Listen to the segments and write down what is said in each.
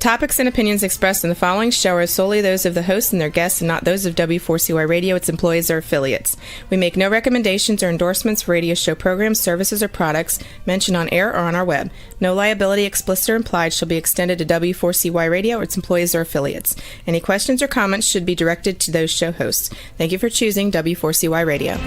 topics and opinions expressed in the following show are solely those of the host and their guests and not those of W4CY Radio, its employees, or affiliates. We make no recommendations or endorsements for radio show programs, services, or products mentioned on air or on our web. No liability, explicit or implied, shall be extended to W4CY Radio or its employees or affiliates. Any questions or comments should be directed to those show hosts. Thank you for choosing W4CY Radio.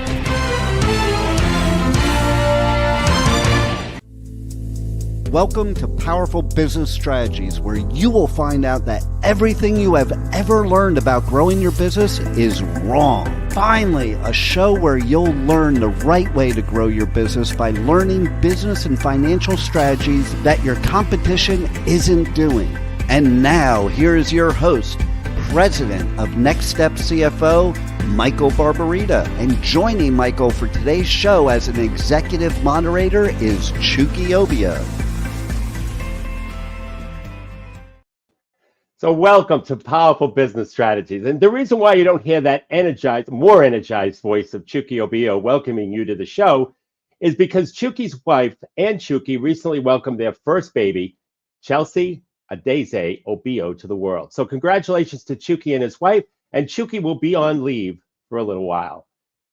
Welcome to Powerful Business Strategies, where you will find out that everything you have ever learned about growing your business is wrong. Finally, a show where you'll learn the right way to grow your business by learning business and financial strategies that your competition isn't doing. And now, here is your host, President of Next Step CFO, Michael Barbarita. And joining Michael for today's show as an executive moderator is Chucky Obia. So welcome to Powerful Business Strategies. And the reason why you don't hear that more energized voice of Chucky Obio welcoming you to the show is because Chucky's wife and Chucky recently welcomed their first baby, Chelsea Adeze Obio, to the world. So congratulations to Chucky and his wife, and Chucky will be on leave for a little while.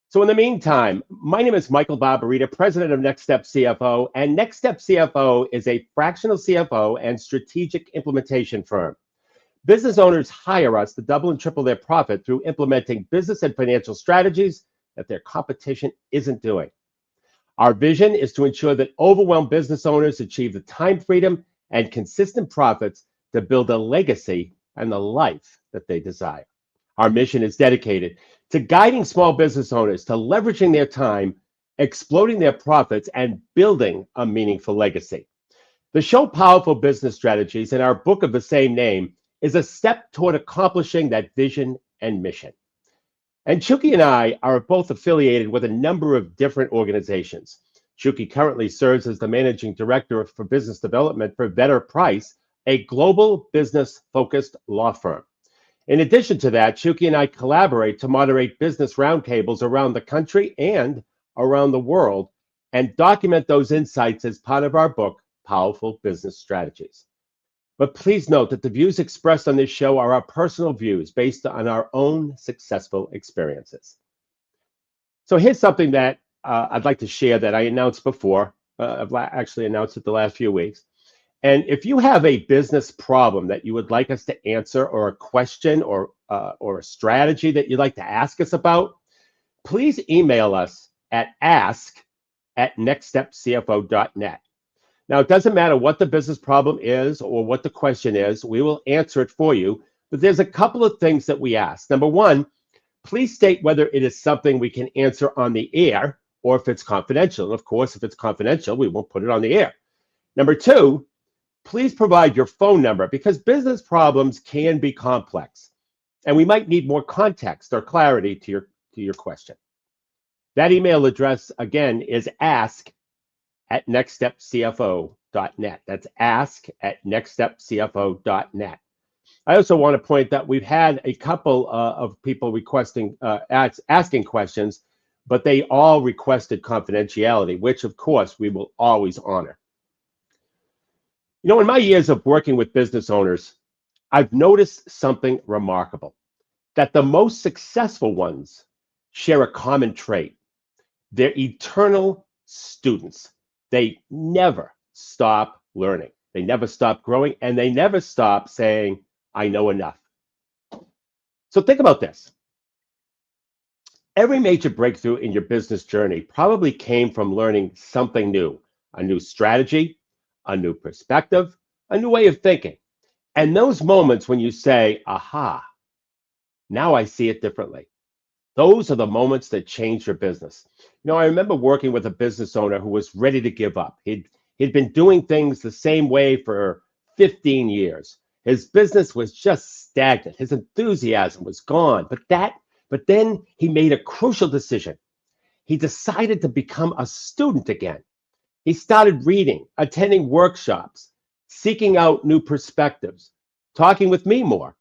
So in the meantime, my name is Michael Barbarita, President of Next Step CFO, and Next Step CFO is a fractional CFO and strategic implementation firm. Business owners hire us to double and triple their profit through implementing business and financial strategies that their competition isn't doing. Our vision is to ensure that overwhelmed business owners achieve the time freedom and consistent profits to build a legacy and the life that they desire. Our mission is dedicated to guiding small business owners to leveraging their time, exploding their profits, and building a meaningful legacy. The show Powerful Business Strategies and our book of the same name is a step toward accomplishing that vision and mission. And Chucky and I are both affiliated with a number of different organizations. Chucky currently serves as the managing director for business development for Vedder Price, a global business-focused law firm. In addition to that, Chucky and I collaborate to moderate business roundtables around the country and around the world and document those insights as part of our book, Powerful Business Strategies. But please note that the views expressed on this show are our personal views based on our own successful experiences. So here's something that I'd like to share that I announced before. I've actually announced it the last few weeks. And if you have a business problem that you would like us to answer, or a question, or a strategy that you'd like to ask us about, please email us at ask@nextstepcfo.net. Now, it doesn't matter what the business problem is or what the question is, we will answer it for you. But there's a couple of things that we ask. Number one, please state whether it is something we can answer on the air or if it's confidential. And of course, if it's confidential, we won't put it on the air. Number two, please provide your phone number because business problems can be complex and we might need more context or clarity to your question. That email address, again, is ask@nextstepcfo.net. That's ask@nextstepcfo.net. I also want to point that we've had a couple of people requesting, asking questions, but they all requested confidentiality, which of course we will always honor. You know, in my years of working with business owners, I've noticed something remarkable, that the most successful ones share a common trait. They're eternal students. They never stop learning. They never stop growing, and they never stop saying, I know enough. So think about this. Every major breakthrough in your business journey probably came from learning something new, a new strategy, a new perspective, a new way of thinking. And those moments when you say, aha, now I see it differently. Those are the moments that change your business. You know, I remember working with a business owner who was ready to give up. He'd been doing things the same way for 15 years. His business was just stagnant. His enthusiasm was gone. But then he made a crucial decision. He decided to become a student again. He started reading, attending workshops, seeking out new perspectives, talking with me more.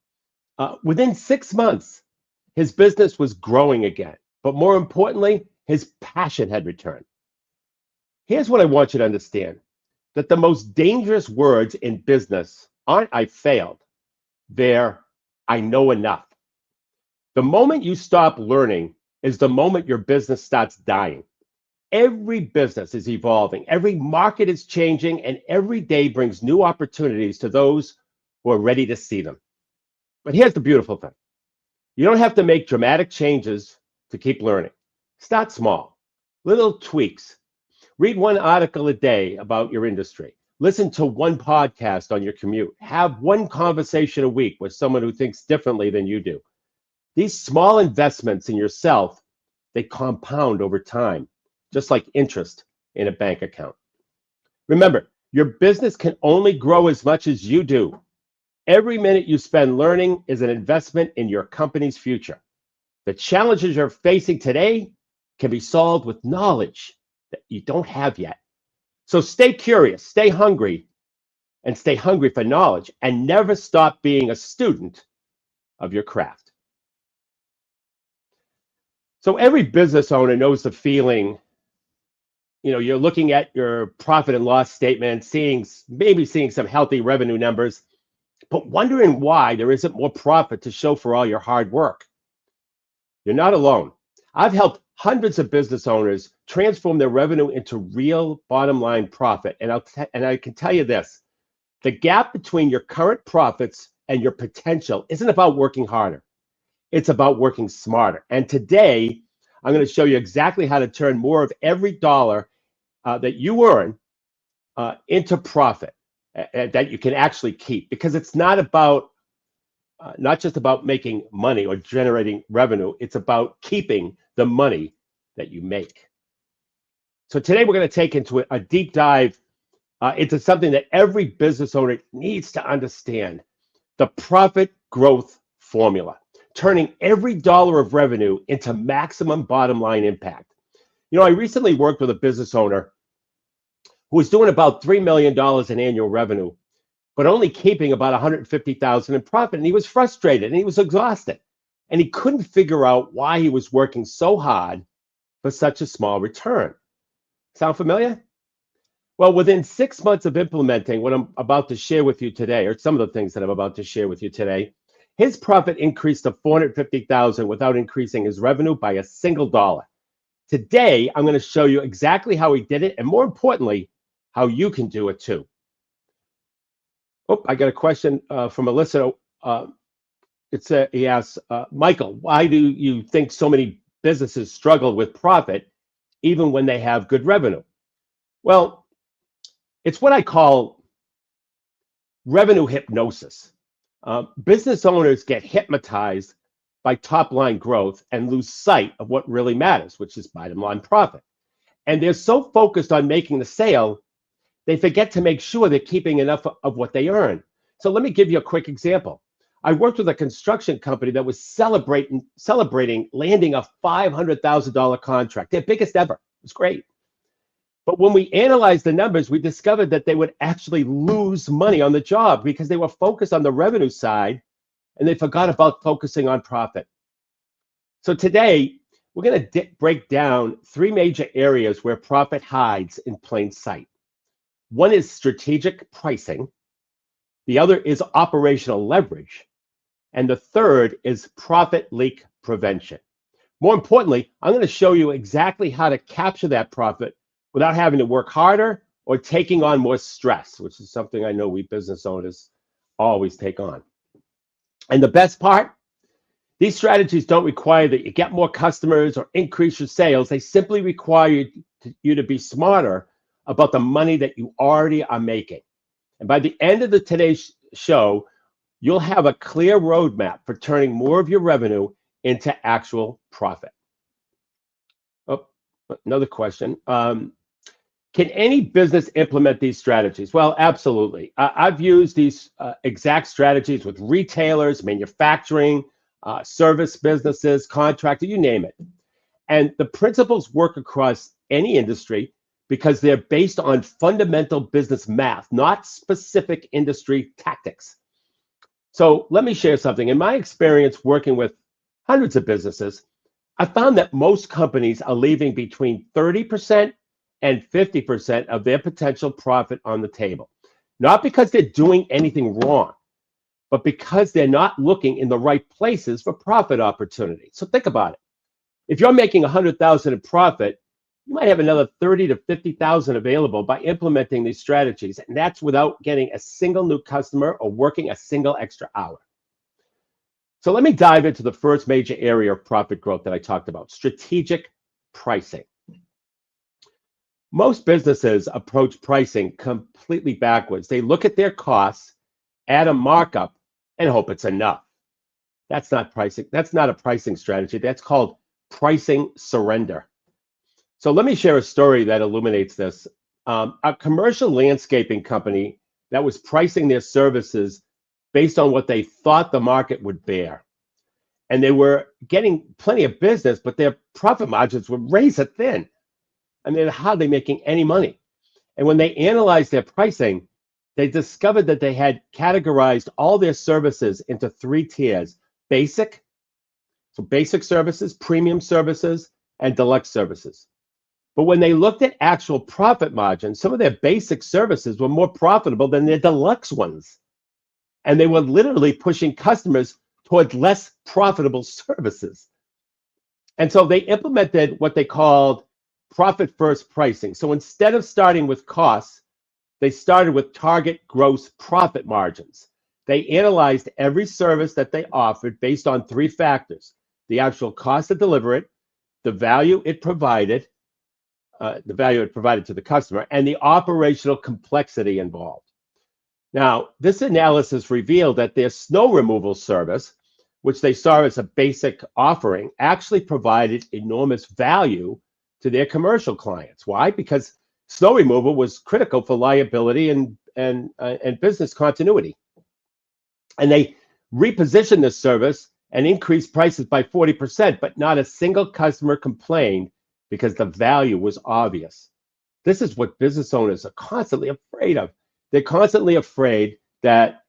Within 6 months, his business was growing again, but more importantly, his passion had returned. Here's what I want you to understand, that the most dangerous words in business aren't I failed. They're I know enough. The moment you stop learning is the moment your business starts dying. Every business is evolving, every market is changing, and every day brings new opportunities to those who are ready to see them. But here's the beautiful thing. You don't have to make dramatic changes to keep learning. Start small, little tweaks. Read one article a day about your industry. Listen to one podcast on your commute. Have one conversation a week with someone who thinks differently than you do. These small investments in yourself, they compound over time, just like interest in a bank account. Remember, your business can only grow as much as you do. Every minute you spend learning is an investment in your company's future. The challenges you're facing today can be solved with knowledge that you don't have yet. So stay curious, stay hungry, and stay hungry for knowledge, and never stop being a student of your craft. So every business owner knows the feeling, you're looking at your profit and loss statement, maybe seeing some healthy revenue numbers, but wondering why there isn't more profit to show for all your hard work. You're not alone. I've helped hundreds of business owners transform their revenue into real bottom line profit. And I can tell you this, the gap between your current profits and your potential isn't about working harder. It's about working smarter. And today, I'm going to show you exactly how to turn more of every dollar that you earn into profit that you can actually keep. Because it's not just about making money or generating revenue. It's about keeping the money that you make. So today we're going to take into a deep dive into something that every business owner needs to understand: the profit growth formula, turning every dollar of revenue into maximum bottom line impact. I recently worked with a business owner who was doing about $3 million in annual revenue, but only keeping about $150,000 in profit. And he was frustrated and he was exhausted. And he couldn't figure out why he was working so hard for such a small return. Sound familiar? Well, within 6 months of implementing what I'm about to share with you today, or some of the things that I'm about to share with you today, his profit increased to $450,000 without increasing his revenue by a single dollar. Today, I'm going to show you exactly how he did it, and more importantly, how you can do it too. Oh, I got a question from a listener. He asks, Michael, why do you think so many businesses struggle with profit even when they have good revenue? Well, it's what I call revenue hypnosis. Business owners get hypnotized by top line growth and lose sight of what really matters, which is bottom line profit. And they're so focused on making the sale, they forget to make sure they're keeping enough of what they earn. So let me give you a quick example. I worked with a construction company that was celebrating landing a $500,000 contract, their biggest ever. It was great. But when we analyzed the numbers, we discovered that they would actually lose money on the job because they were focused on the revenue side and they forgot about focusing on profit. So today, we're going to break down 3 major areas where profit hides in plain sight. One is strategic pricing. The other is operational leverage. And the third is profit leak prevention. More importantly, I'm going to show you exactly how to capture that profit without having to work harder or taking on more stress, which is something I know we business owners always take on. And the best part, these strategies don't require that you get more customers or increase your sales. They simply require you to be smarter about the money that you already are making. And by the end of today's show, you'll have a clear roadmap for turning more of your revenue into actual profit. Oh, another question. Can any business implement these strategies? Well, absolutely. I've used these exact strategies with retailers, manufacturing, service businesses, contractor, you name it. And the principles work across any industry because they're based on fundamental business math, not specific industry tactics. So let me share something. In my experience working with hundreds of businesses, I found that most companies are leaving between 30% and 50% of their potential profit on the table. not because they're doing anything wrong, but because they're not looking in the right places for profit opportunity. So think about it. If you're making 100,000 in profit, you might have another 30 to 50,000 available by implementing these strategies, and that's without getting a single new customer or working a single extra hour. So let me dive into the first major area of profit growth that I talked about, strategic pricing. Most businesses approach pricing completely backwards. They look at their costs, add a markup, and hope it's enough. That's not pricing. That's not a pricing strategy. That's called pricing surrender. So let me share a story that illuminates this. A commercial landscaping company that was pricing their services based on what they thought the market would bear. And they were getting plenty of business, but their profit margins were razor thin. And they're hardly making any money. And when they analyzed their pricing, they discovered that they had categorized all their services into 3 tiers: basic, so basic services, premium services, and deluxe services. But when they looked at actual profit margins, some of their basic services were more profitable than their deluxe ones. And they were literally pushing customers toward less profitable services. And so they implemented what they called profit first pricing. So instead of starting with costs, they started with target gross profit margins. They analyzed every service that they offered based on 3 factors: the actual cost to deliver it, the value it provided to the customer, and the operational complexity involved. Now, this analysis revealed that their snow removal service, which they saw as a basic offering, actually provided enormous value to their commercial clients. Why? Because snow removal was critical for liability and business continuity. And they repositioned this service and increased prices by 40%, but not a single customer complained because the value was obvious. This is what business owners are constantly afraid of. They're constantly afraid that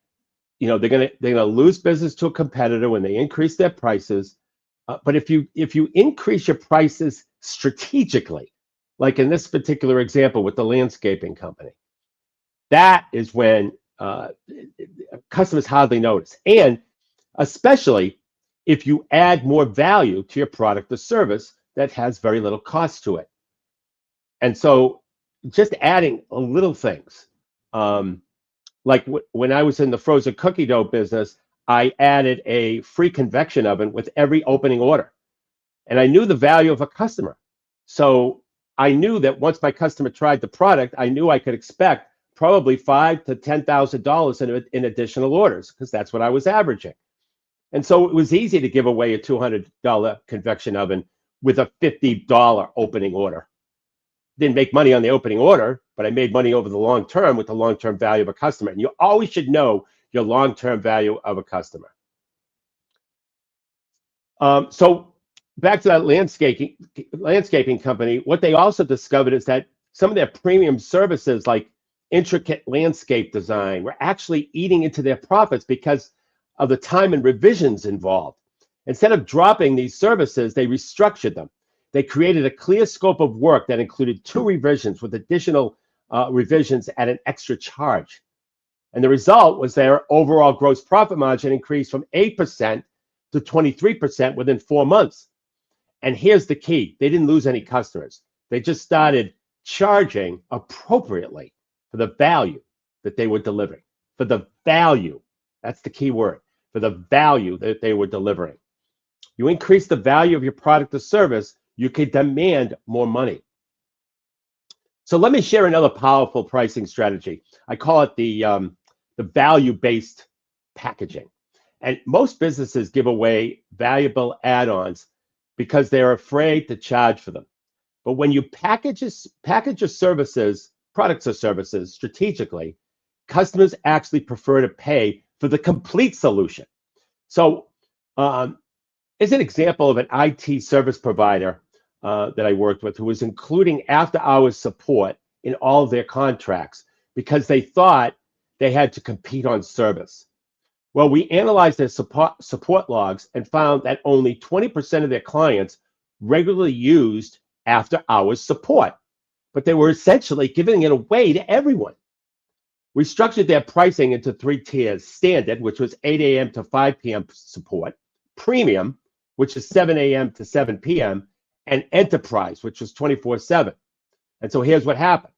they're gonna lose business to a competitor when they increase their prices. But if you increase your prices strategically, like in this particular example with the landscaping company, that is when customers hardly notice. And especially if you add more value to your product or service that has very little cost to it. And so just adding little things, like when I was in the frozen cookie dough business, I added a free convection oven with every opening order. And I knew the value of a customer. So I knew that once my customer tried the product, I knew I could expect probably $5,000 to $10,000 in additional orders, because that's what I was averaging. And so it was easy to give away a $200 convection oven with a $50 opening order. Didn't make money on the opening order, but I made money over the long term with the long-term value of a customer. And you always should know your long-term value of a customer. So back to that landscaping company, what they also discovered is that some of their premium services, like intricate landscape design, were actually eating into their profits because of the time and revisions involved. Instead of dropping these services, they restructured them. They created a clear scope of work that included 2 revisions with additional revisions at an extra charge. And the result was their overall gross profit margin increased from 8% to 23% within 4 months. And here's the key: they didn't lose any customers. They just started charging appropriately for the value that they were delivering. For the value, that's the key word, for the value that they were delivering. You increase the value of your product or service, you can demand more money. So let me share another powerful pricing strategy. I call it the value-based packaging. And most businesses give away valuable add-ons because they're afraid to charge for them. But when you package your services, products or services strategically, customers actually prefer to pay for the complete solution. So as an example of an IT service provider that I worked with, who was including after-hours support in all of their contracts because they thought they had to compete on service. Well, we analyzed their support logs and found that only 20% of their clients regularly used after-hours support, but they were essentially giving it away to everyone. We structured their pricing into 3 tiers: standard, which was 8 a.m. to 5 p.m. support; premium, which is 7 a.m. to 7 p.m., and enterprise, which was 24/7. And so here's what happened.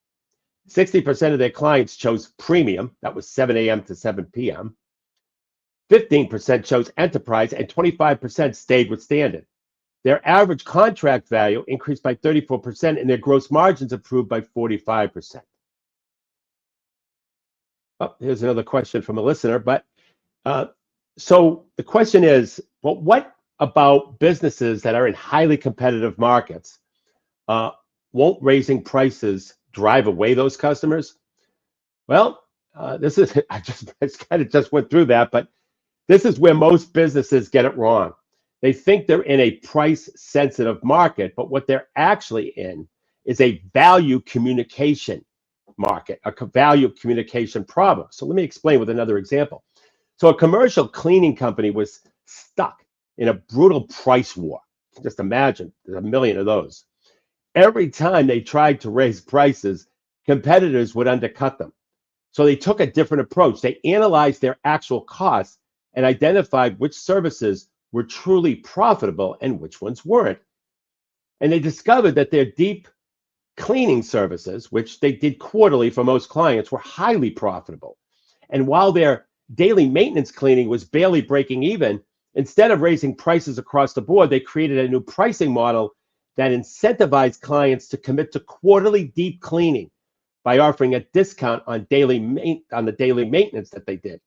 60% of their clients chose premium, that was 7 a.m. to 7 p.m. 15% chose enterprise, and 25% stayed with standard. Their average contract value increased by 34%, and their gross margins improved by 45%. Oh, here's another question from a listener. But so the question is, well, what about businesses that are in highly competitive markets? Won't raising prices drive away those customers? Well, this is, I kind of just went through that, but this is where most businesses get it wrong. They think they're in a price-sensitive market, but what they're actually in is a value communication market, a value communication problem. So let me explain with another example. So a commercial cleaning company was stuck in a brutal price war. Just imagine, there's a million of those. Every time they tried to raise prices, competitors would undercut them. So they took a different approach. They analyzed their actual costs and identified which services were truly profitable and which ones weren't. And they discovered that their deep cleaning services, which they did quarterly for most clients, were highly profitable. And while their daily maintenance cleaning was barely breaking even, instead of raising prices across the board, they created a new pricing model that incentivized clients to commit to quarterly deep cleaning by offering a discount on the daily maintenance that they did.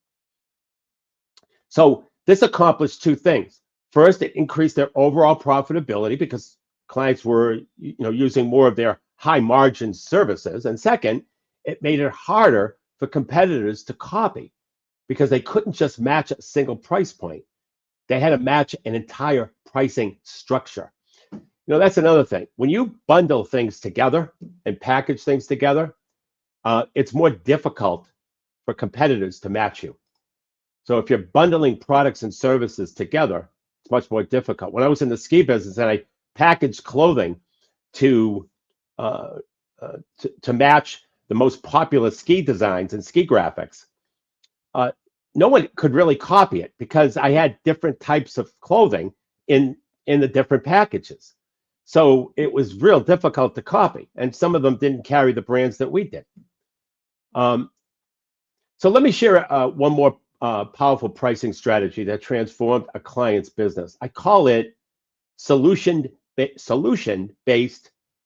So this accomplished 2 things. First, it increased their overall profitability because clients were, using more of their high margin services. And second, it made it harder for competitors to copy because they couldn't just match a single price point. They had to match an entire pricing structure. That's another thing. When you bundle things together and package things together, it's more difficult for competitors to match you. So if you're bundling products and services together, it's much more difficult. When I was in the ski business and I packaged clothing to match the most popular ski designs and ski graphics, no one could really copy it because I had different types of clothing in the different packages. So it was real difficult to copy, and some of them didn't carry the brands that we did. So let me share one more powerful pricing strategy that transformed a client's business. I call it solution-based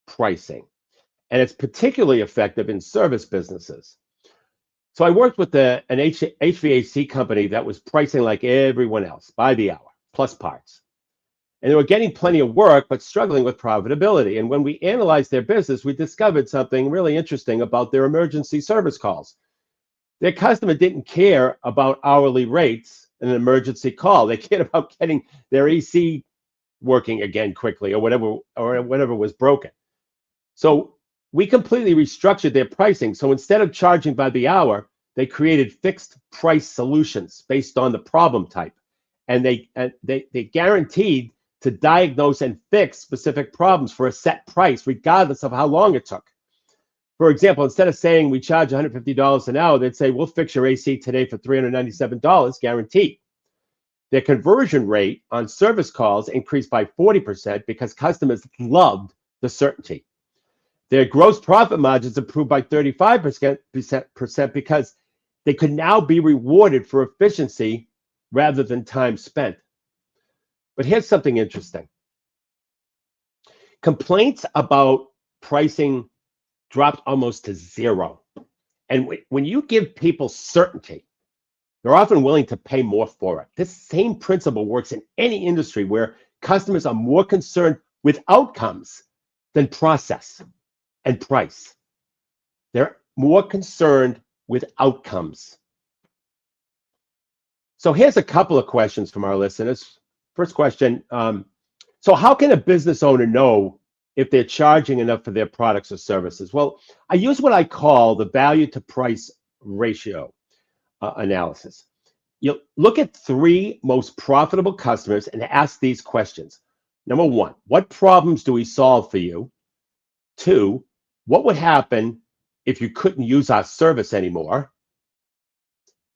pricing, and it's particularly effective in service businesses. So I worked with an HVAC company that was pricing like everyone else, by the hour, plus parts. And they were getting plenty of work, but struggling with profitability. And when we analyzed their business, we discovered something really interesting about their emergency service calls. Their customer didn't care about hourly rates in an emergency call. They cared about getting their AC working again quickly or whatever was broken. So we completely restructured their pricing. So instead of charging by the hour, they created fixed price solutions based on the problem type. And they guaranteed to diagnose and fix specific problems for a set price, regardless of how long it took. For example, instead of saying we charge $150 an hour, they'd say, we'll fix your AC today for $397, guaranteed. Their conversion rate on service calls increased by 40% because customers loved the certainty. Their gross profit margins improved by 35% because they could now be rewarded for efficiency rather than time spent. But here's something interesting. Complaints about pricing dropped almost to zero. And when you give people certainty, they're often willing to pay more for it. This same principle works in any industry where customers are more concerned with outcomes than process and price. They're more concerned with outcomes. So here's a couple of questions from our listeners. First question, so how can a business owner know if they're charging enough for their products or services? Well, I use what I call the value to price ratio analysis. You look at 3 most profitable customers and ask these questions. Number 1, what problems do we solve for you? 2, what would happen if you couldn't use our service anymore?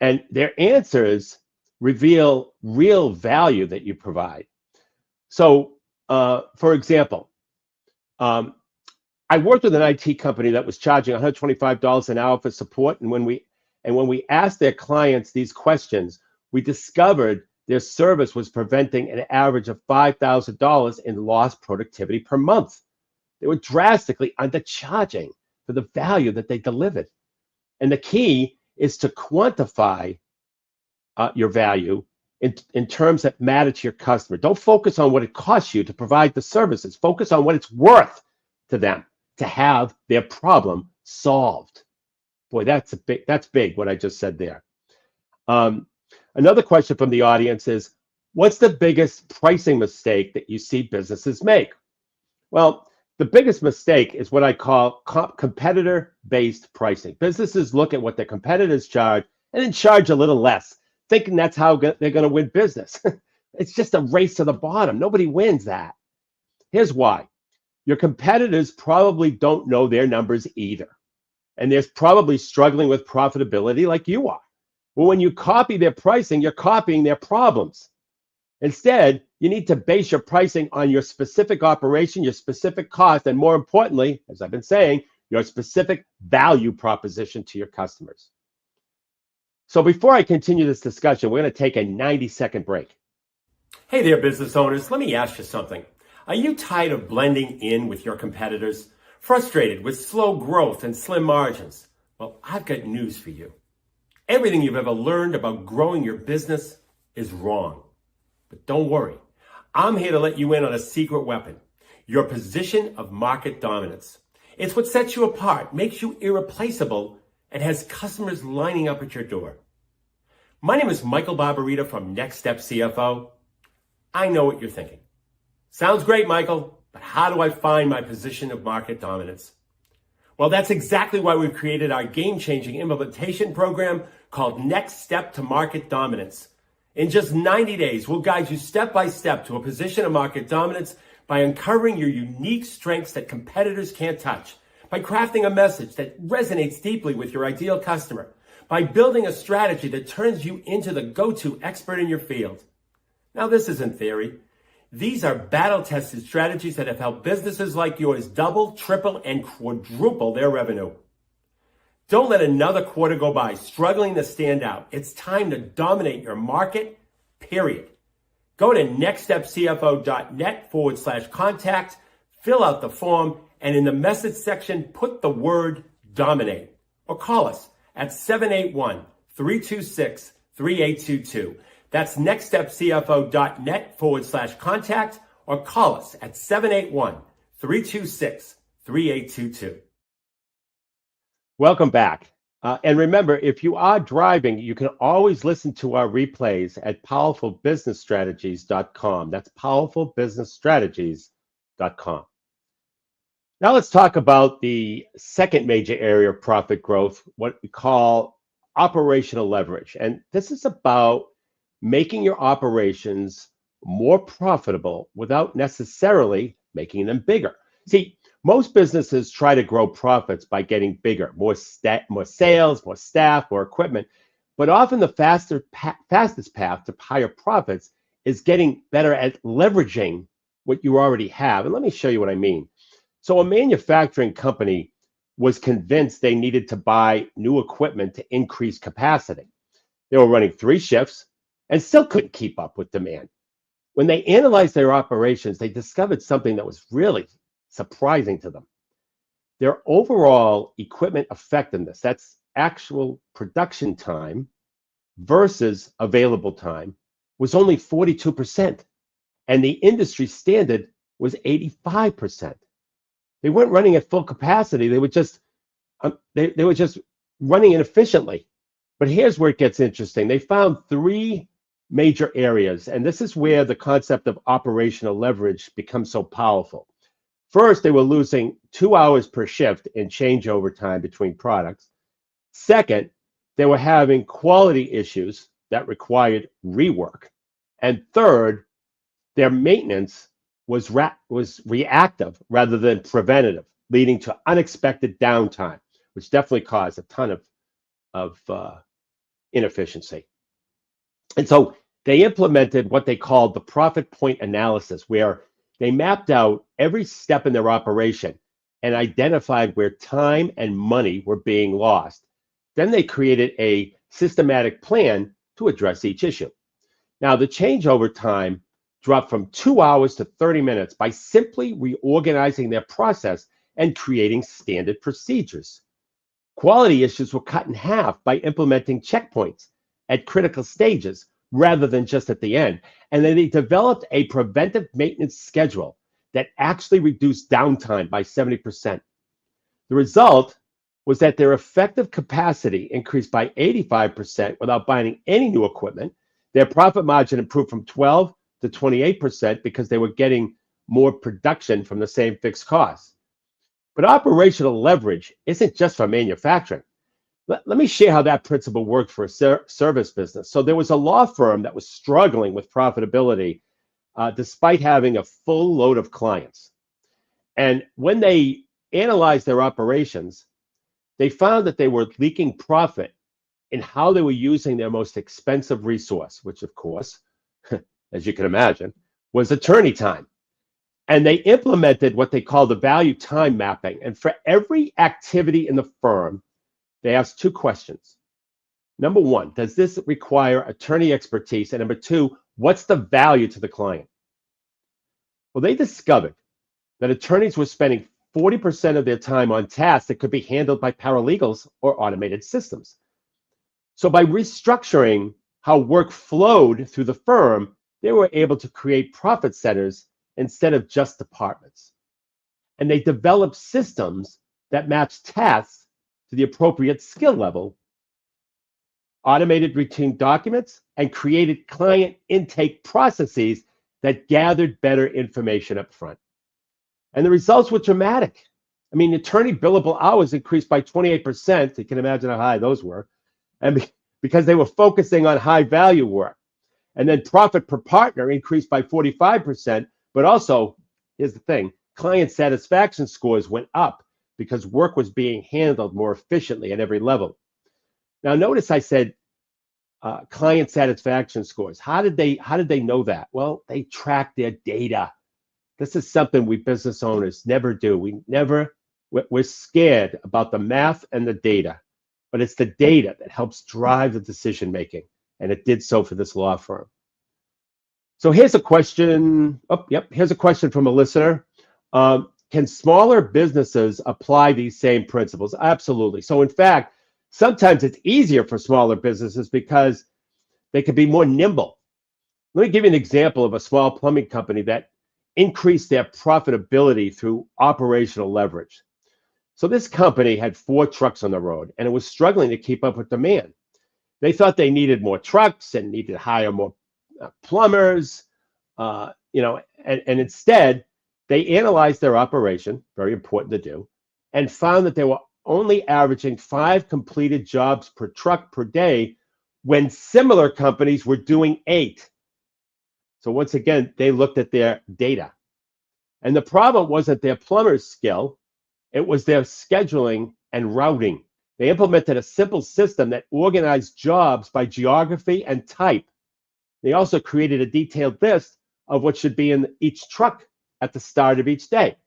And their answers reveal real value that you provide. So, for example, I worked with an IT company that was charging $125 an hour for support, and when we asked their clients these questions, we discovered their service was preventing an average of $5,000 in lost productivity per month. They were drastically undercharging for the value that they delivered. And the key is to quantify your value in terms that matter to your customer. Don't focus on what it costs you to provide the services. Focus on what it's worth to them to have their problem solved. Boy, that's big what I just said there. Another question from the audience is, what's the biggest pricing mistake that you see businesses make? Well, the biggest mistake is what I call competitor-based pricing. Businesses look at what their competitors charge and then charge a little less, thinking that's how they're going to win business. It's just a race to the bottom. Nobody wins that. Here's why. Your competitors probably don't know their numbers either. And they're probably struggling with profitability like you are. Well, when you copy their pricing, you're copying their problems. Instead, you need to base your pricing on your specific operation, your specific cost, and more importantly, as I've been saying, your specific value proposition to your customers. So before I continue this discussion, we're going to take a 90-second break. Hey there, business owners. Let me ask you something. Are you tired of blending in with your competitors? Frustrated with slow growth and slim margins? Well, I've got news for you. Everything you've ever learned about growing your business is wrong. But don't worry. I'm here to let you in on a secret weapon, your position of market dominance. It's what sets you apart, makes you irreplaceable, and has customers lining up at your door. My name is Michael Barbarita from Next Step CFO. I know what you're thinking. Sounds great, Michael, but how do I find my position of market dominance? Well, that's exactly why we've created our game-changing implementation program called Next Step to Market Dominance. In just 90 days, we'll guide you step by step to a position of market dominance by uncovering your unique strengths that competitors can't touch, by crafting a message that resonates deeply with your ideal customer, by building a strategy that turns you into the go-to expert in your field. Now, this isn't theory. These are battle-tested strategies that have helped businesses like yours double, triple, and quadruple their revenue. Don't let another quarter go by struggling to stand out. It's time to dominate your market, period. Go to nextstepcfo.net/contact, fill out the form, and in the message section, put the word dominate. Or call us at 781-326-3822. That's nextstepcfo.net/contact, or call us at 781-326-3822. Welcome back. And remember, if you are driving, you can always listen to our replays at powerfulbusinessstrategies.com. That's powerfulbusinessstrategies.com. Now let's talk about the second major area of profit growth, what we call operational leverage. And this is about making your operations more profitable without necessarily making them bigger. See, most businesses try to grow profits by getting bigger, more sales, more staff, more equipment. But often the fastest path to higher profits is getting better at leveraging what you already have. And let me show you what I mean. So a manufacturing company was convinced they needed to buy new equipment to increase capacity. They were running 3 shifts and still couldn't keep up with demand. When they analyzed their operations, they discovered something that was really surprising to them. Their overall equipment effectiveness, that's actual production time versus available time, was only 42%. And the industry standard was 85%. They weren't running at full capacity. They were just running inefficiently. But here's where it gets interesting. They found 3 major areas, and this is where the concept of operational leverage becomes so powerful. First, they were losing 2 hours per shift in changeover time between products. Second, they were having quality issues that required rework. And third, their maintenance was reactive rather than preventative, leading to unexpected downtime, which definitely caused a ton of inefficiency. And so they implemented what they called the profit point analysis, where they mapped out every step in their operation and identified where time and money were being lost. Then they created a systematic plan to address each issue. Now, the changeover time dropped from 2 hours to 30 minutes by simply reorganizing their process and creating standard procedures. Quality issues were cut in half by implementing checkpoints at critical stages rather than just at the end. And then they developed a preventive maintenance schedule that actually reduced downtime by 70%. The result was that their effective capacity increased by 85% without buying any new equipment. Their profit margin improved from 12 to 28% because they were getting more production from the same fixed costs. But operational leverage isn't just for manufacturing. Let me share how that principle worked for a service business. So there was a law firm that was struggling with profitability despite having a full load of clients. And when they analyzed their operations, they found that they were leaking profit in how they were using their most expensive resource, which of course, as you can imagine, was attorney time. And they implemented what they call the value time mapping. And for every activity in the firm, they asked two questions. Number one, does this require attorney expertise? And number two, what's the value to the client? Well, they discovered that attorneys were spending 40% of their time on tasks that could be handled by paralegals or automated systems. So by restructuring how work flowed through the firm, they were able to create profit centers instead of just departments. And they developed systems that matched tasks to the appropriate skill level, automated routine documents, and created client intake processes that gathered better information up front. And the results were dramatic. I mean, attorney billable hours increased by 28%. You can imagine how high those were. And because they were focusing on high value work. And then profit per partner increased by 45%. But also, here's the thing, client satisfaction scores went up because work was being handled more efficiently at every level. Now, notice I said client satisfaction scores. How did they know that? Well, they track their data. This is something we business owners never do. We're scared about the math and the data, but it's the data that helps drive the decision making, and it did so for this law firm. So here's a question. Here's a question from a listener. Can smaller businesses apply these same principles? Absolutely. So in fact, sometimes it's easier for smaller businesses because they can be more nimble. Let me give you an example of a small plumbing company that increased their profitability through operational leverage. So this company had 4 trucks on the road, and it was struggling to keep up with demand. They thought they needed more trucks and needed to hire more plumbers, and instead they analyzed their operation, very important to do, and found that they were only averaging 5 completed jobs per truck per day when similar companies were doing 8. So once again, they looked at their data. And the problem wasn't their plumber's skill, it was their scheduling and routing. They implemented a simple system that organized jobs by geography and type. They also created a detailed list of what should be in each truck at the start of each day.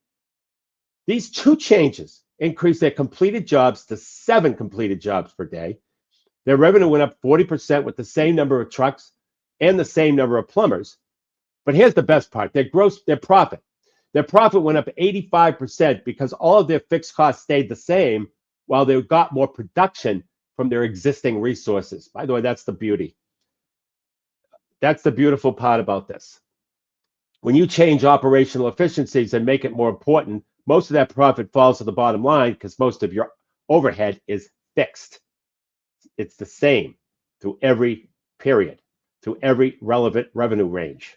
These 2 changes increased their completed jobs to 7 completed jobs per day. Their revenue went up 40% with the same number of trucks and the same number of plumbers. But here's the best part, their profit. Their profit went up 85% because all of their fixed costs stayed the same while they got more production from their existing resources. By the way, that's the beauty. That's the beautiful part about this. When you change operational efficiencies and make it more important, most of that profit falls to the bottom line because most of your overhead is fixed. It's the same through every period, through every relevant revenue range.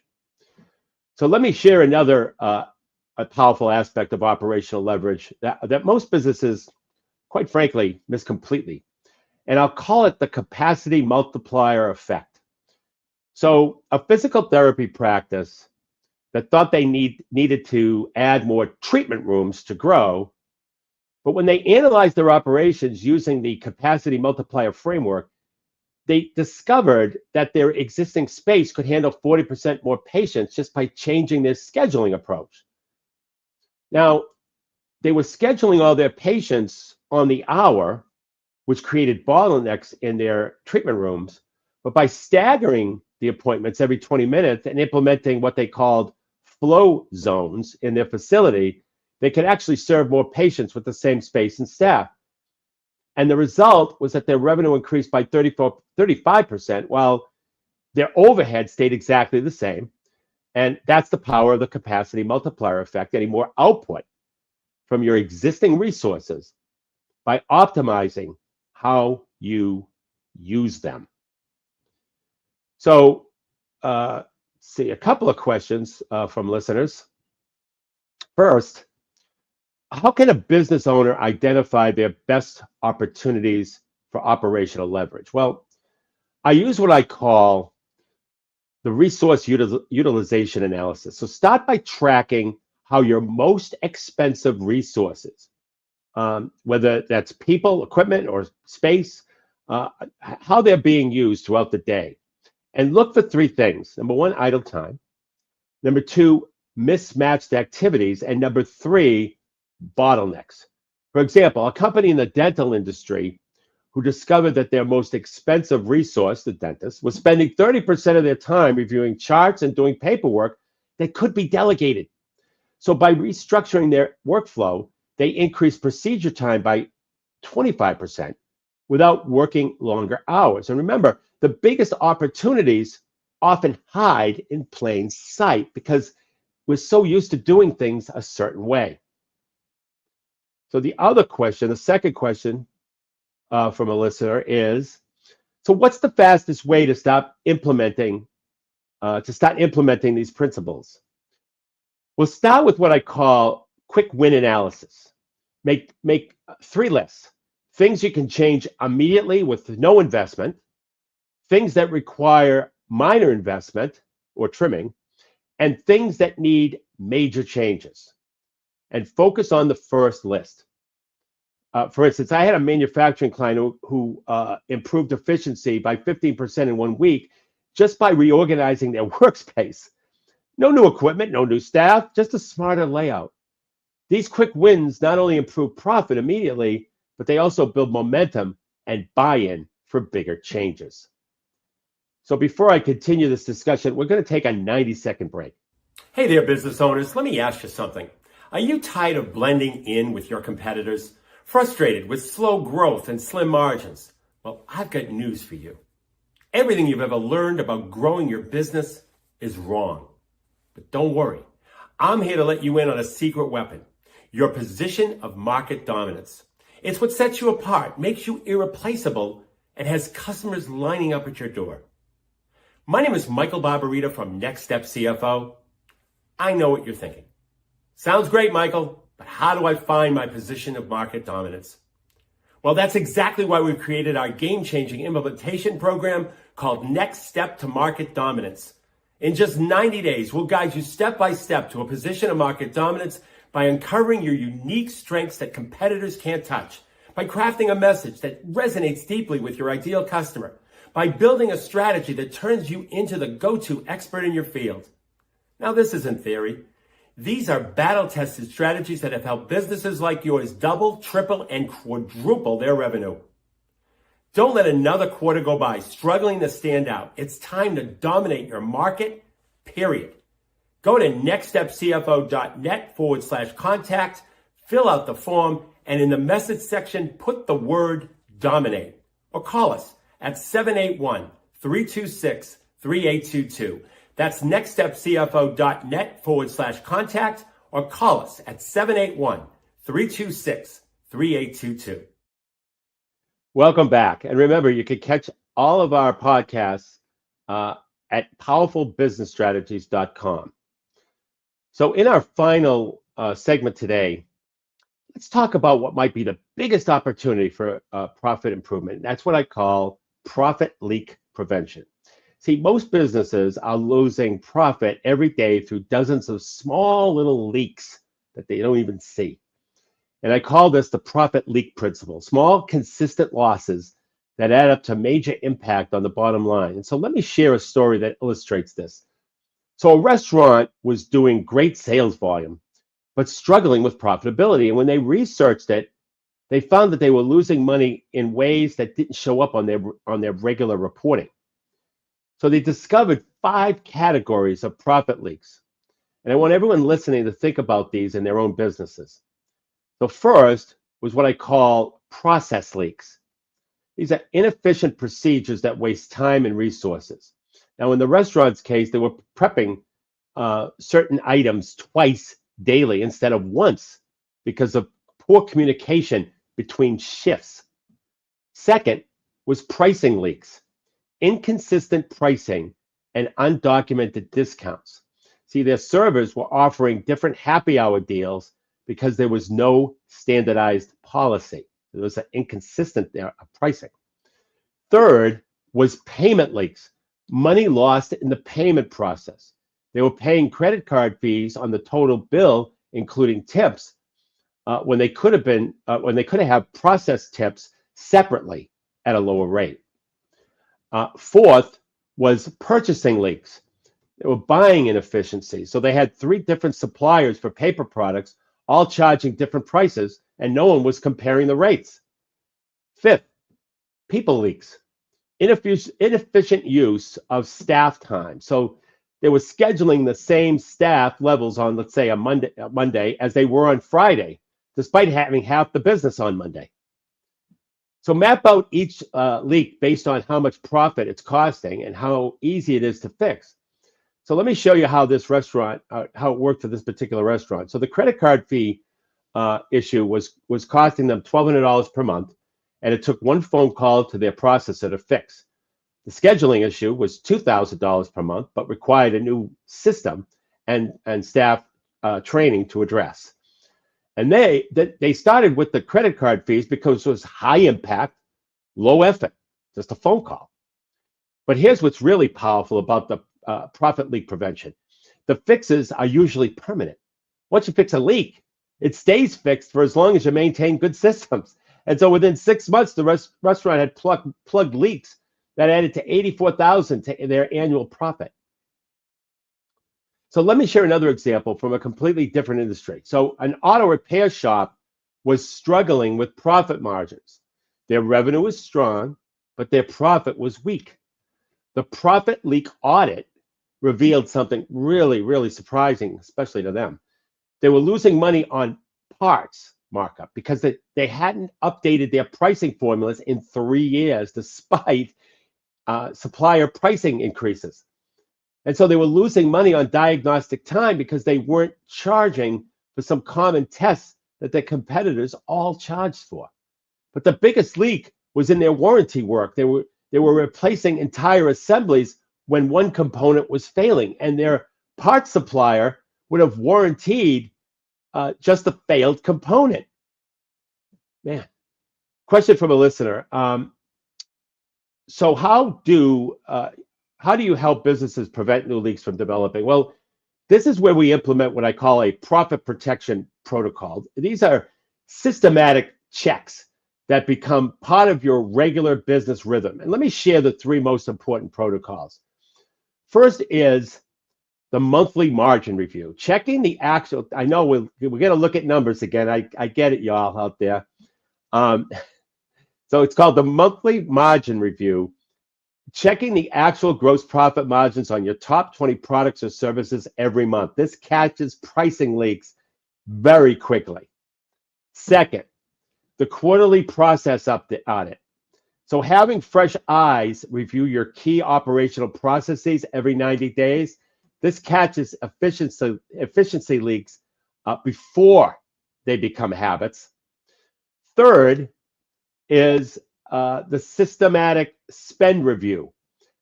So let me share another a powerful aspect of operational leverage that most businesses, quite frankly, miss completely. And I'll call it the capacity multiplier effect. So a physical therapy practice that thought they needed to add more treatment rooms to grow, but when they analyzed their operations using the capacity multiplier framework, they discovered that their existing space could handle 40% more patients just by changing their scheduling approach. Now, they were scheduling all their patients on the hour, which created bottlenecks in their treatment rooms. But by staggering the appointments every 20 minutes and implementing what they called flow zones in their facility, they could actually serve more patients with the same space and staff. And the result was that their revenue increased by 35%, while their overhead stayed exactly the same. And that's the power of the capacity multiplier effect, getting more output from your existing resources by optimizing how you use them. So, see a couple of questions from listeners. First, how can a business owner identify their best opportunities for operational leverage? Well, I use what I call the resource utilization analysis. So start by tracking how your most expensive resources, whether that's people, equipment, or space, how they're being used throughout the day. And look for three things. Number one, idle time. Number two, mismatched activities. And number three, bottlenecks. For example, a company in the dental industry who discovered that their most expensive resource, the dentist, was spending 30% of their time reviewing charts and doing paperwork that could be delegated. So by restructuring their workflow, they increased procedure time by 25% without working longer hours. And remember, the biggest opportunities often hide in plain sight because we're so used to doing things a certain way. So the second question from a listener is, so what's the fastest way to start implementing these principles? We'll start with what I call quick win analysis. Make three lists: things you can change immediately with no investment, things that require minor investment or trimming, and things that need major changes. And focus on the first list. For instance, I had a manufacturing client who improved efficiency by 15% in 1 week just by reorganizing their workspace. No new equipment, no new staff, just a smarter layout. These quick wins not only improve profit immediately, but they also build momentum and buy-in for bigger changes. So before I continue this discussion, we're going to take a 90-second break. Hey there, business owners. Let me ask you something. Are you tired of blending in with your competitors? Frustrated with slow growth and slim margins? Well, I've got news for you. Everything you've ever learned about growing your business is wrong. But don't worry. I'm here to let you in on a secret weapon: your position of market dominance. It's what sets you apart, makes you irreplaceable, and has customers lining up at your door. My name is Michael Barbarita from Next Step CFO. I know what you're thinking. Sounds great, Michael, but how do I find my position of market dominance? Well, that's exactly why we've created our game-changing implementation program called Next Step to Market Dominance. In just 90 days, we'll guide you step by step to a position of market dominance by uncovering your unique strengths that competitors can't touch, by crafting a message that resonates deeply with your ideal customer, by building a strategy that turns you into the go-to expert in your field. Now, this isn't theory. These are battle-tested strategies that have helped businesses like yours double, triple, and quadruple their revenue. Don't let another quarter go by struggling to stand out. It's time to dominate your market, period. Go to nextstepcfo.net/contact, fill out the form, and in the message section, put the word dominate. Or call us at 781-326-3822. That's nextstepcfo.net/contact, or call us at 781-326-3822. Welcome back. And remember, you can catch all of our podcasts at powerfulbusinessstrategies.com. So in our final segment today, let's talk about what might be the biggest opportunity for profit improvement. That's what I call profit leak prevention. See, most businesses are losing profit every day through dozens of small little leaks that they don't even see. And I call this the profit leak principle. Small, consistent losses that add up to major impact on the bottom line. And so let me share a story that illustrates this. So a restaurant was doing great sales volume, but struggling with profitability. And when they researched it, they found that they were losing money in ways that didn't show up on their regular reporting. So they discovered 5 categories of profit leaks. And I want everyone listening to think about these in their own businesses. The first was what I call process leaks. These are inefficient procedures that waste time and resources. Now, in the restaurant's case, they were prepping certain items twice daily instead of once because of poor communication between shifts. Second was pricing leaks, inconsistent pricing, and undocumented discounts. See, their servers were offering different happy hour deals because there was no standardized policy. There was an inconsistent pricing. Third was payment leaks, money lost in the payment process. They were paying credit card fees on the total bill, including tips, when they could have processed tips separately at a lower rate. Fourth was purchasing leaks. They were buying inefficiencies. So they had 3 different suppliers for paper products, all charging different prices, and no one was comparing the rates. Fifth, people leaks. Inefficient use of staff time. So they were scheduling the same staff levels on, let's say, a Monday as they were on Friday, despite having half the business on Monday. So map out each leak based on how much profit it's costing and how easy it is to fix. So let me show you how this restaurant, how it worked for this particular restaurant. So the credit card fee issue was costing them $1,200 per month, and it took 1 phone call to their processor to fix. The scheduling issue was $2,000 per month, but required a new system and staff training to address. And they started with the credit card fees because it was high impact, low effort, just a phone call. But here's what's really powerful about the profit leak prevention. The fixes are usually permanent. Once you fix a leak, it stays fixed for as long as you maintain good systems. And so within 6 months, the restaurant had plugged leaks that added to $84,000 to their annual profit. So let me share another example from a completely different industry. So an auto repair shop was struggling with profit margins. Their revenue was strong, but their profit was weak. The profit leak audit revealed something really, really surprising, especially to them. They were losing money on parts markup because they hadn't updated their pricing formulas in 3 years, despite supplier pricing increases. And so they were losing money on diagnostic time because they weren't charging for some common tests that their competitors all charged for. But the biggest leak was in their warranty work. They were replacing entire assemblies when one component was failing, and their parts supplier would have warranted just a failed component. Man, question from a listener. So how do you help businesses prevent new leaks from developing? Well, this is where we implement what I call a profit protection protocol. These are systematic checks that become part of your regular business rhythm. And let me share the 3 most important protocols. First is the monthly margin review, checking the actual. I know we're going to look at numbers again. I get it, y'all out there. So it's called the monthly margin review, checking the actual gross profit margins on your top 20 products or services every month. This catches pricing leaks very quickly. Second, the quarterly process audit. So having fresh eyes review your key operational processes every 90 days, this catches efficiency leaks before they become habits. Third is the systematic spend review.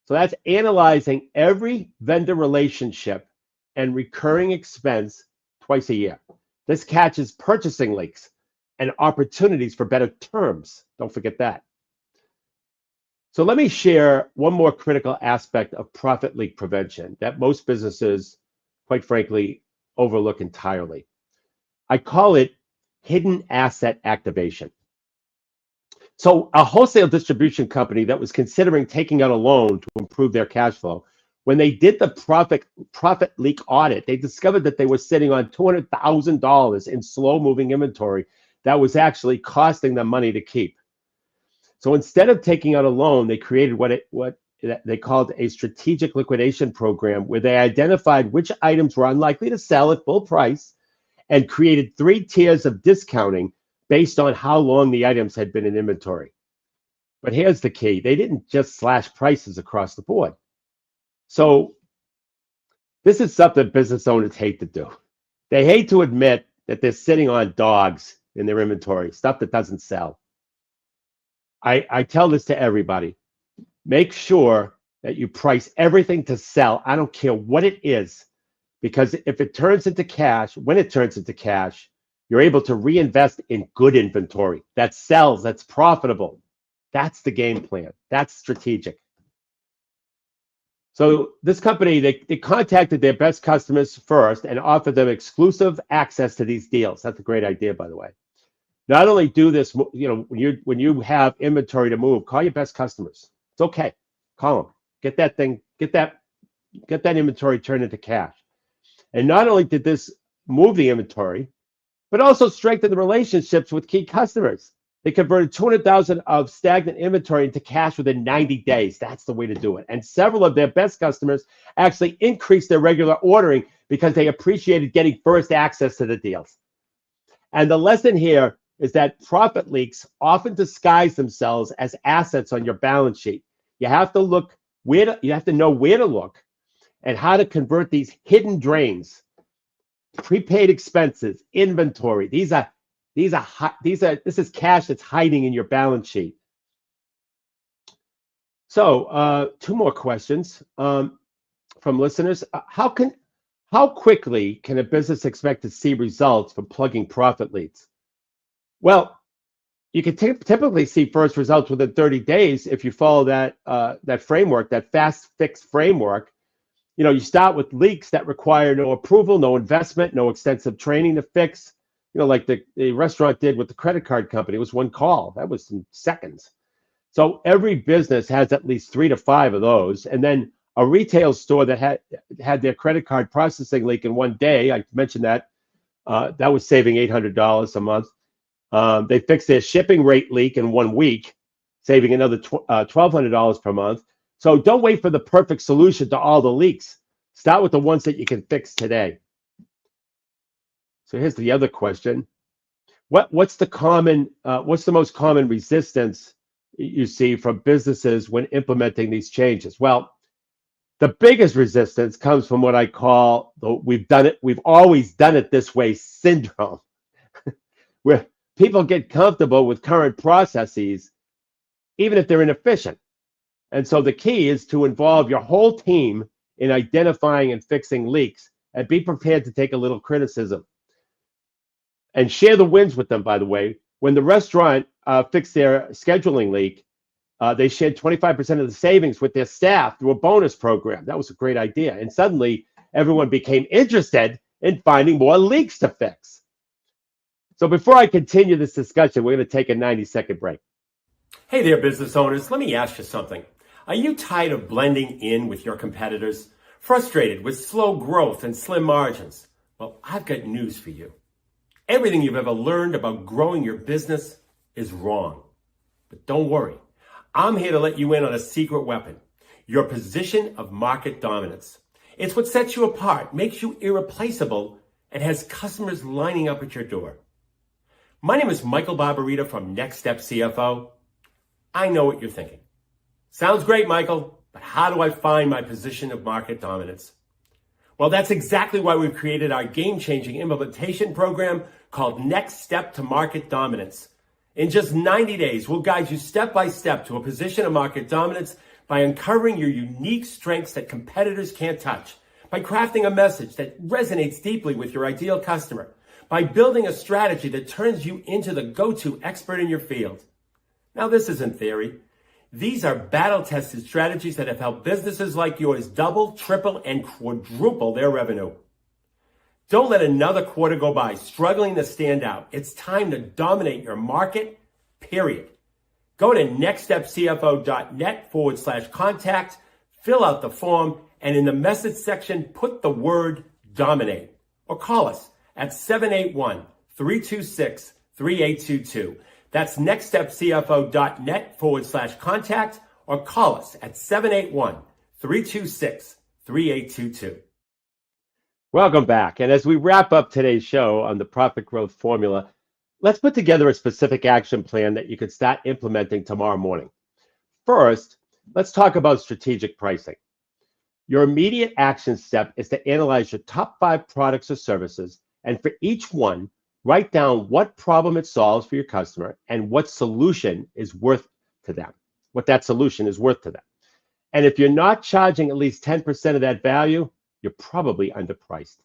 So that's analyzing every vendor relationship and recurring expense twice a year. This catches purchasing leaks and opportunities for better terms. Don't forget that. So let me share one more critical aspect of profit leak prevention that most businesses, quite frankly, overlook entirely. I call it hidden asset activation. So a wholesale distribution company that was considering taking out a loan to improve their cash flow, when they did the profit leak audit, they discovered that they were sitting on $200,000 in slow-moving inventory that was actually costing them money to keep. So instead of taking out a loan, they created what they called a strategic liquidation program, where they identified which items were unlikely to sell at full price and created 3 tiers of discounting based on how long the items had been in inventory. But here's the key. They didn't just slash prices across the board. So this is something business owners hate to do. They hate to admit that they're sitting on dogs in their inventory, stuff that doesn't sell. I tell this to everybody. Make sure that you price everything to sell. I don't care what it is, because if it turns into cash, when it turns into cash, you're able to reinvest in good inventory that sells, that's profitable. That's the game plan. That's strategic. So this company, they contacted their best customers first and offered them exclusive access to these deals. That's a great idea, by the way. Not only do this, when you have inventory to move, call your best customers. It's okay. Call them. Get that inventory turned into cash. And not only did this move the inventory, but also strengthen the relationships with key customers. They converted 200,000 of stagnant inventory into cash within 90 days. That's the way to do it. And several of their best customers actually increased their regular ordering because they appreciated getting first access to the deals. And the lesson here is that profit leaks often disguise themselves as assets on your balance sheet. You have to know where to look and how to convert these hidden drains, prepaid expenses, inventory. This is cash that's hiding in your balance sheet. So 2 more questions from listeners. How quickly can a business expect to see results from plugging profit leads? Well, you can typically see first results within 30 days if you follow that framework, that fast fix framework. You start with leaks that require no approval, no investment, no extensive training to fix. Like the restaurant did with the credit card company. It was 1 call. That was in seconds. So every business has at least 3 to 5 of those. And then a retail store that had their credit card processing leak in 1 day, I mentioned that was saving $800 a month. They fixed their shipping rate leak in 1 week, saving another $1,200 per month. So don't wait for the perfect solution to all the leaks. Start with the ones that you can fix today. So here's the other question. What's the most common resistance you see from businesses when implementing these changes? Well, the biggest resistance comes from what I call the we've always done it this way syndrome, where people get comfortable with current processes, even if they're inefficient. And so the key is to involve your whole team in identifying and fixing leaks, and be prepared to take a little criticism. And share the wins with them, by the way. When the restaurant fixed their scheduling leak, they shared 25% of the savings with their staff through a bonus program. That was a great idea. And suddenly, everyone became interested in finding more leaks to fix. So before I continue this discussion, we're going to take a 90-second break. Hey there, business owners. Let me ask you something. Are you tired of blending in with your competitors? Frustrated with slow growth and slim margins? Well, I've got news for you. Everything you've ever learned about growing your business is wrong. But don't worry. I'm here to let you in on a secret weapon, your position of market dominance. It's what sets you apart, makes you irreplaceable, and has customers lining up at your door. My name is Michael Barbarita from Next Step CFO. I know what you're thinking. Sounds great, Michael, but how do I find my position of market dominance? Well, that's exactly why we've created our game-changing implementation program called Next Step to Market Dominance. In just 90 days, we'll guide you step by step to a position of market dominance by uncovering your unique strengths that competitors can't touch, by crafting a message that resonates deeply with your ideal customer, by building a strategy that turns you into the go-to expert in your field. Now, this isn't theory. These are battle-tested strategies that have helped businesses like yours double, triple, and quadruple their revenue. Don't let another quarter go by struggling to stand out. It's time to dominate your market, period. Go to nextstepcfo.net/contact, fill out the form, and in the message section, put the word dominate. Or call us at 781-326-3822. That's nextstepcfo.net/contact, or call us at 781-326-3822. Welcome back. And as we wrap up today's show on the profit growth formula, let's put together a specific action plan that you could start implementing tomorrow morning. First, let's talk about strategic pricing. Your immediate action step is to analyze your top 5 products or services, and for each one, write down what problem it solves for your customer and what solution is worth to them, what that solution is worth to them. And if you're not charging at least 10% of that value, you're probably underpriced.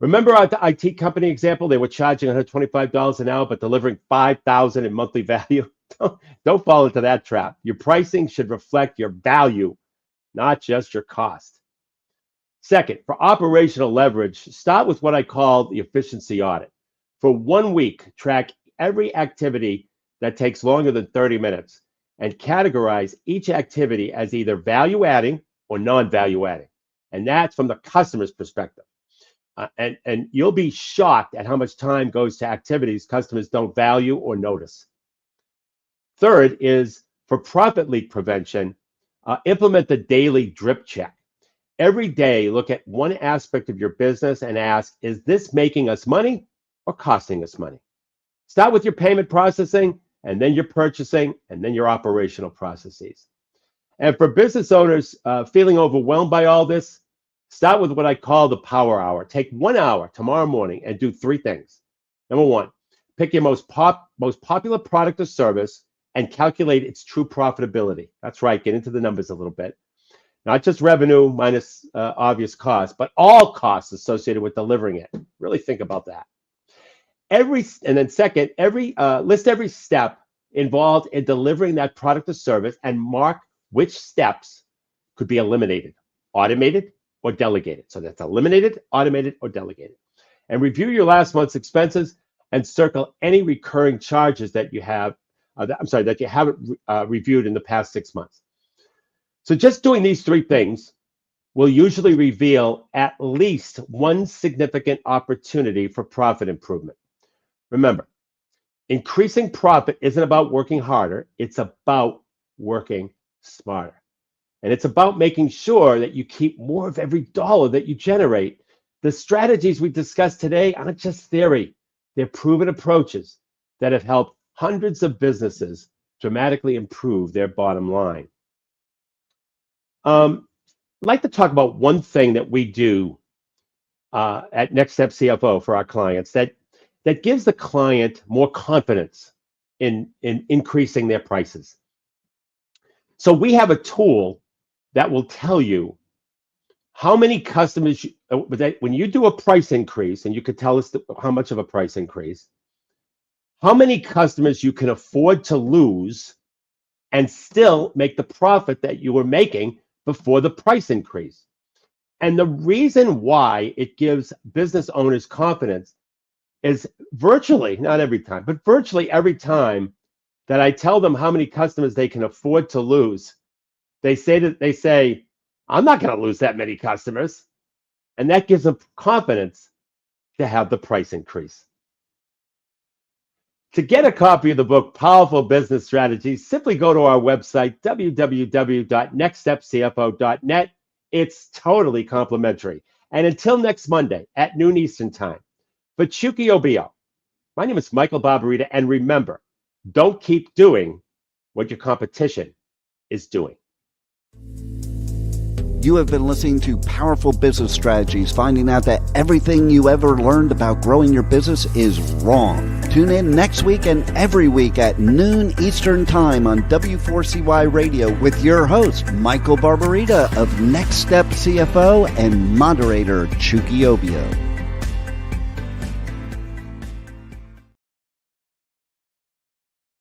Remember our IT company example? They were charging $125 an hour, but delivering $5,000 in monthly value. Don't fall into that trap. Your pricing should reflect your value, not just your cost. Second, for operational leverage, start with what I call the efficiency audit. For 1 week, track every activity that takes longer than 30 minutes and categorize each activity as either value-adding or non-value-adding. And that's from the customer's perspective. And you'll be shocked at how much time goes to activities customers don't value or notice. Third is for profit leak prevention, implement the daily drip check. Every day, look at one aspect of your business and ask, is this making us money or costing us money? Start with your payment processing, and then your purchasing, and then your operational processes. And for business owners feeling overwhelmed by all this, start with what I call the power hour. Take 1 hour tomorrow morning and do 3 things. Number 1, pick your most popular product or service and calculate its true profitability. That's right, get into the numbers a little bit. Not just revenue minus obvious costs, but all costs associated with delivering it. Really think about that. And then second, list every step involved in delivering that product or service and mark which steps could be eliminated, automated, or delegated. So that's eliminated, automated, or delegated. And review your last month's expenses and circle any recurring charges that you have, that you haven't reviewed in the past 6 months. So just doing these 3 things will usually reveal at least one significant opportunity for profit improvement. Remember, increasing profit isn't about working harder, it's about working smarter. And it's about making sure that you keep more of every dollar that you generate. The strategies we discussed today aren't just theory. They're proven approaches that have helped hundreds of businesses dramatically improve their bottom line. I'd like to talk about one thing that we do at Next Step CFO for our clients that gives the client more confidence in increasing their prices. So we have a tool that will tell you how many customers, when you do a price increase, and you could tell us how much of a price increase, how many customers you can afford to lose and still make the profit that you were making before the price increase. And the reason why it gives business owners confidence is virtually, not every time, but virtually every time that I tell them how many customers they can afford to lose, they say, I'm not going to lose that many customers. And that gives them confidence to have the price increase. To get a copy of the book, Powerful Business Strategies, simply go to our website, www.nextstepcfo.net. It's totally complimentary. And until next Monday at noon Eastern Time, for Chucky Obio, my name is Michael Barbarita, and remember, don't keep doing what your competition is doing. You have been listening to Powerful Business Strategies, finding out that everything you ever learned about growing your business is wrong. Tune in next week and every week at noon Eastern Time on W4CY Radio with your host, Michael Barbarita of Next Step CFO and moderator Chucky Obio.